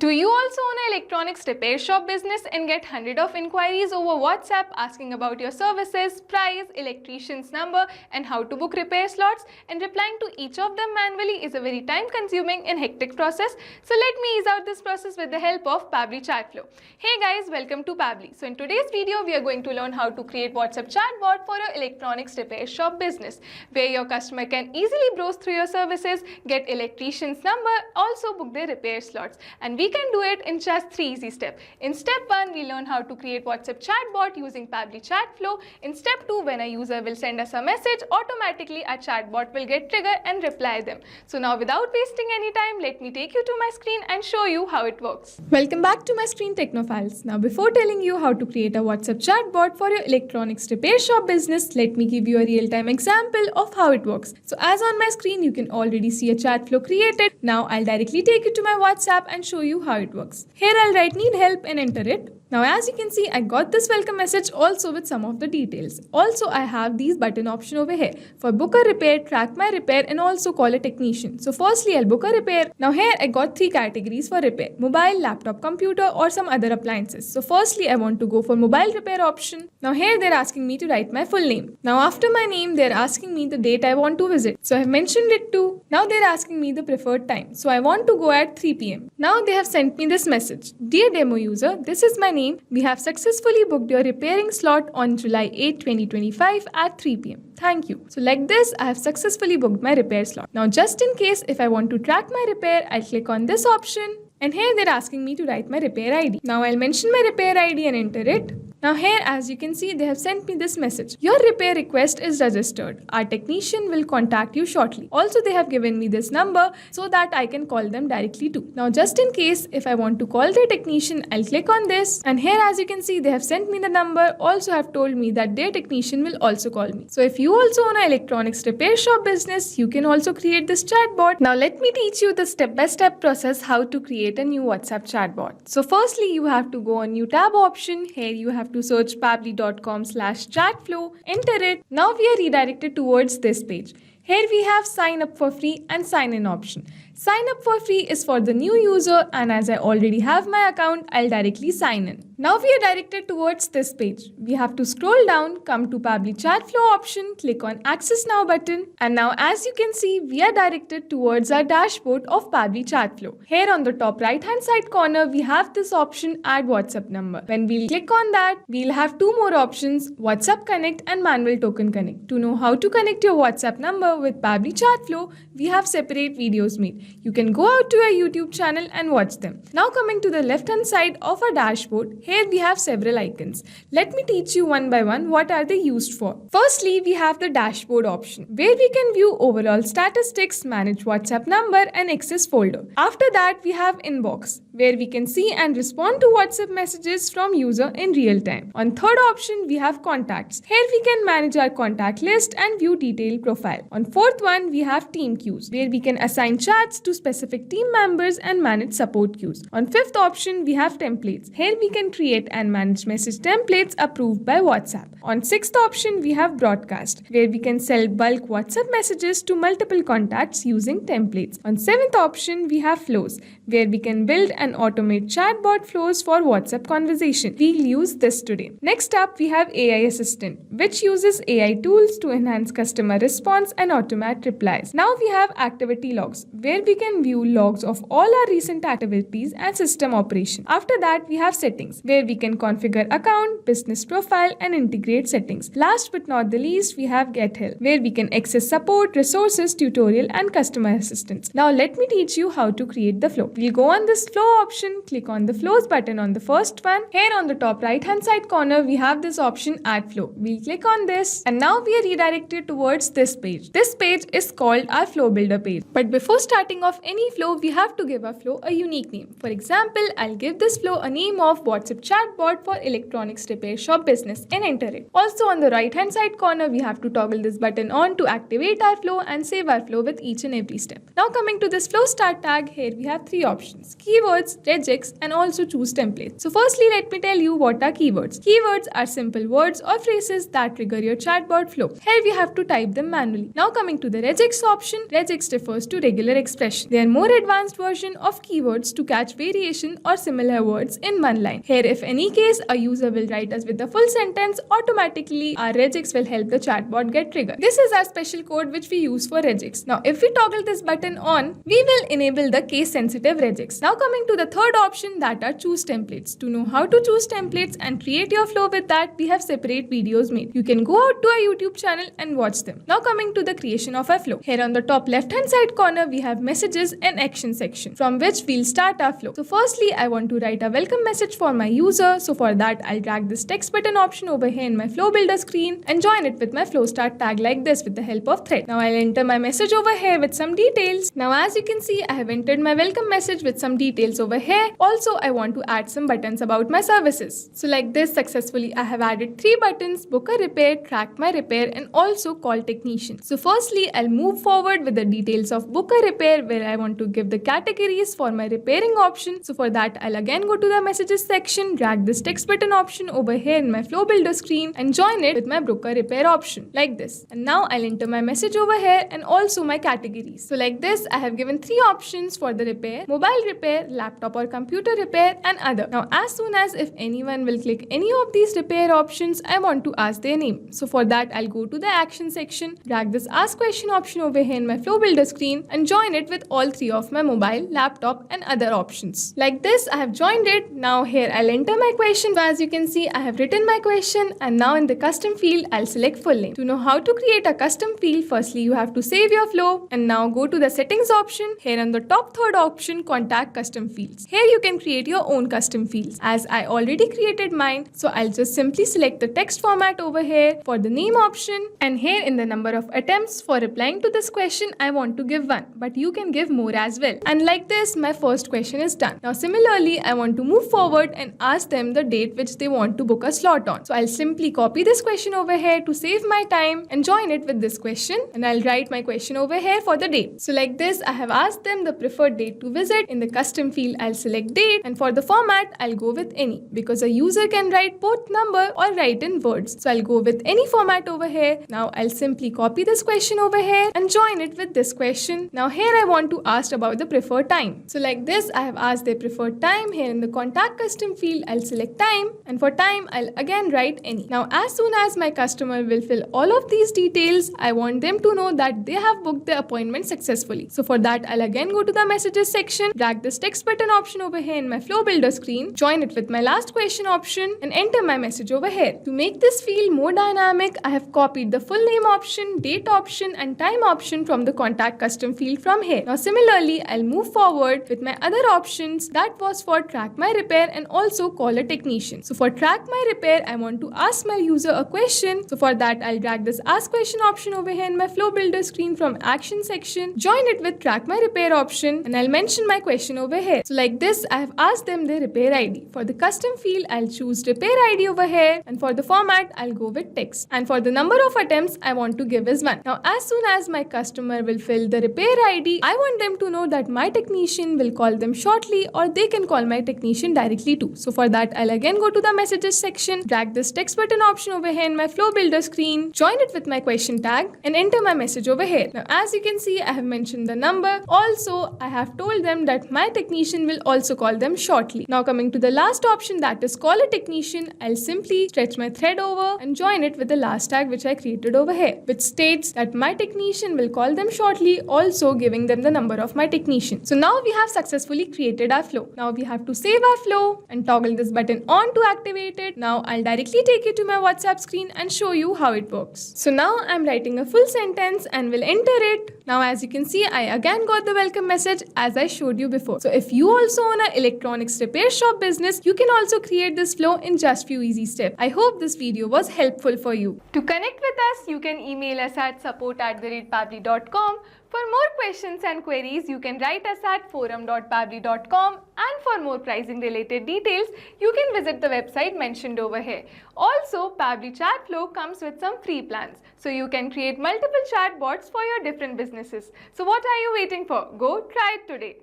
Do you also own an electronics repair shop business and get hundreds of inquiries over WhatsApp asking about your services, price, electrician's number, and how to book repair slots? And replying to each of them manually is a very time-consuming and hectic process. So let me ease out this process with the help of Pabbly Chatflow. Hey guys, welcome to Pabbly. So in today's video, we are going to learn how to create WhatsApp chatbot for your electronics repair shop business, where your customer can easily browse through your services, get electrician's number, also book their repair slots. And we can do it in just 3 easy steps. In step 1, we learn how to create WhatsApp chatbot using Pabbly Chatflow. In step 2, when a user will send us a message, automatically a chatbot will get triggered and reply them. So now without wasting any time, let me take you to my screen and show you how it works. Welcome back to my screen Technophiles. Now before telling you how to create a WhatsApp chatbot for your electronics repair shop business, let me give you a real-time example of how it works. So as on my screen, you can already see a chat flow created. Now I'll directly take you to my WhatsApp and show you how it works. Here I'll write need help and enter it. Now as you can see, I got this welcome message also with some of the details. Also I have these button option over here for book a repair, track my repair, and also call a technician. So firstly I'll book a repair. Now here I got 3 categories for repair: mobile, laptop, computer, or some other appliances. So firstly I want to go for mobile repair option. Now here they're asking me to write my full name. Now after my name they're asking me the date I want to visit. So I've mentioned it too. Now they're asking me the preferred time. So I want to go at 3 p.m. Now they have sent me this message. Dear demo user, this is my name. We have successfully booked your repairing slot on July 8, 2025 at 3 p.m. Thank you. So like this, I have successfully booked my repair slot. Now just in case if I want to track my repair, I'll click on this option. And here they're asking me to write my repair ID. Now I'll mention my repair ID and enter it. Now here, as you can see, they have sent me this message. Your repair request is registered. Our technician will contact you shortly. Also, they have given me this number so that I can call them directly too. Now, just in case, if I want to call the technician, I'll click on this. And here, as you can see, they have sent me the number. Also have told me that their technician will also call me. So if you also own an electronics repair shop business, you can also create this chatbot. Now, let me teach you the step-by-step process how to create a new WhatsApp chatbot. So firstly, you have to go on new tab option. Here you have to search pabbly.com/chatflow, enter it. Now we are redirected towards this page. Here we have sign up for free and sign in option. Sign up for free is for the new user, and as I already have my account, I'll directly sign in. Now we are directed towards this page. We have to scroll down, come to Pabbly Chatflow option, click on Access Now button, and now as you can see, we are directed towards our dashboard of Pabbly Chatflow. Here on the top right hand side corner, we have this option Add WhatsApp Number. When we'll click on that, we'll have 2 more options, WhatsApp Connect and Manual Token Connect. To know how to connect your WhatsApp number with Pabbly Chatflow, we have separate videos made. You can go out to our YouTube channel and watch them. Now coming to the left hand side of our dashboard, here we have several icons. Let me teach you one by one what are they used for. Firstly, we have the dashboard option where we can view overall statistics, manage WhatsApp number and access folder. After that, we have inbox where we can see and respond to WhatsApp messages from user in real time. On third option, we have contacts. Here we can manage our contact list and view detailed profile. On fourth one, we have team queues where we can assign chats to specific team members and manage support queues. On fifth option, we have templates. Here we can create and manage message templates approved by WhatsApp. On sixth option, we have broadcast where we can send bulk WhatsApp messages to multiple contacts using templates. On seventh option, we have flows where we can build and automate chatbot flows for WhatsApp conversation. We'll use this today. Next up, we have AI Assistant, which uses AI tools to enhance customer response and automate replies. Now we have activity logs, where we can view logs of all our recent activities and system operation. After that, we have settings, where we can configure account, business profile, and integrate settings. Last but not the least, we have Get Help, where we can access support, resources, tutorial, and customer assistance. Now let me teach you how to create the flow. We'll go on this flow option, click on the flows button on the first one. Here on the top right hand side corner, we have this option Add Flow. We'll click on this, and now we are redirected towards this page. This page is called our flow builder page. But before starting off any flow, we have to give our flow a unique name. For example, I'll give this flow a name of WhatsApp chatbot for electronics repair shop business and enter it. Also on the right hand side corner, we have to toggle this button on to activate our flow and save our flow with each and every step. Now coming to this flow start tag, here we have 3 options: keywords, keywords, regex, and also choose templates. So firstly, let me tell you what are keywords. Keywords are simple words or phrases that trigger your chatbot flow. Here we have to type them manually. Now coming to the regex option, regex refers to regular expression. They are more advanced version of keywords to catch variation or similar words in one line. Here, if any case a user will write us with the full sentence, automatically our regex will help the chatbot get triggered. This is our special code which we use for regex. Now if we toggle this button on, we will enable the case sensitive regex. Now coming to the third option, that are choose templates. To know how to choose templates and create your flow with that, we have separate videos made. You can go out to our YouTube channel and watch them. Now coming to the creation of our flow. Here on the top left hand side corner, we have messages and action section from which we'll start our flow. So firstly, I want to write a welcome message for my user. So for that, I'll drag this text button option over here in my flow builder screen and join it with my flow start tag like this with the help of thread. Now I'll enter my message over here with some details. Now as you can see, I have entered my welcome message with some details over here. Also, I want to add some buttons about my services. So like this, successfully I have added 3 buttons: book a repair, track my repair, and also call technician. So firstly, I'll move forward with the details of book a repair, where I want to give the categories for my repairing option. So for that, I'll again go to the messages section, drag this text button option over here in my flow builder screen and join it with my book a repair option like this. And now I'll enter my message over here and also my categories. So like this, I have given 3 options for the repair: mobile repair, laptop or computer repair, and other. Now as soon as if anyone will click any of these repair options, I want to ask their name. So for that, I'll go to the action section, drag this ask question option over here in my flow builder screen and join it with all 3 of my mobile, laptop, and other options. Like this, I have joined it. Now here I'll enter my question. So as you can see, I have written my question, and now in the custom field, I'll select full name. To know how to create a custom field, firstly you have to save your flow and now go to the settings option. Here on the top third option, contact custom fields. Here you can create your own custom fields. As I already created mine, so I'll just simply select the text format over here for the name option, and here in the number of attempts for replying to this question, I want to give 1, but you can give more as well. And like this, my first question is done. Now similarly, I want to move forward and ask them the date which they want to book a slot on. So I'll simply copy this question over here to save my time and join it with this question, and I'll write my question over here for the date. So like this, I have asked them the preferred date to visit. In the custom field, I'll select date, and for the format, I'll go with any, because a user can write both number or write in words. So I'll go with any format over here. Now I'll simply copy this question over here and join it with this question. Now here I want to ask about the preferred time. So like this, I have asked their preferred time. Here in the contact custom field, I'll select time, and for time, I'll again write any. Now as soon as my customer will fill all of these details, I want them to know that they have booked the appointment successfully. So for that, I'll again go to the messages section, drag this text button option over here in my flow builder screen, join it with my last question option, and enter my message over here. To make this field more dynamic, I have copied the full name option, date option, and time option from the contact custom field from here. Now similarly, I'll move forward with my other options. That was for track my repair and also call a technician. So for track my repair, I want to ask my user a question. So for that, I'll drag this ask question option over here in my flow builder screen from action section, join it with track my repair option, and I'll mention my question over here. So like this, I have asked them their repair ID. For the custom field, I'll choose repair ID over here, and for the format, I'll go with text. And for the number of attempts, I want to give is 1. Now as soon as my customer will fill the repair ID, I want them to know that my technician will call them shortly, or they can call my technician directly too. So for that, I'll again go to the messages section, drag this text button option over here in my flow builder screen, join it with my question tag, and enter my message over here. Now as you can see, I have mentioned the number. Also, I have told them that my technician will also call them shortly. Now coming to the last option, that is call a technician, I'll simply stretch my thread over and join it with the last tag which I created over here, which states that my technician will call them shortly, also giving them the number of my technician. So now we have successfully created our flow. Now we have to save our flow and toggle this button on to activate it. Now I'll directly take you to my WhatsApp screen and show you how it works. So now I'm writing a full sentence and will enter it. Now as you can see, I again got the welcome message as I showed you before. So if you also own an electronics repair shop business, you can also create this flow in just few easy steps. I hope this video was helpful for you. To connect with us, you can email us at support@pabbly.com. For more questions and queries, you can write us at forum.pabbly.com, and for more pricing related details, you can visit the website mentioned over here. Also, Pabbly Chatflow comes with some free plans, so you can create multiple chatbots for your different businesses. So what are you waiting for? Go try it today.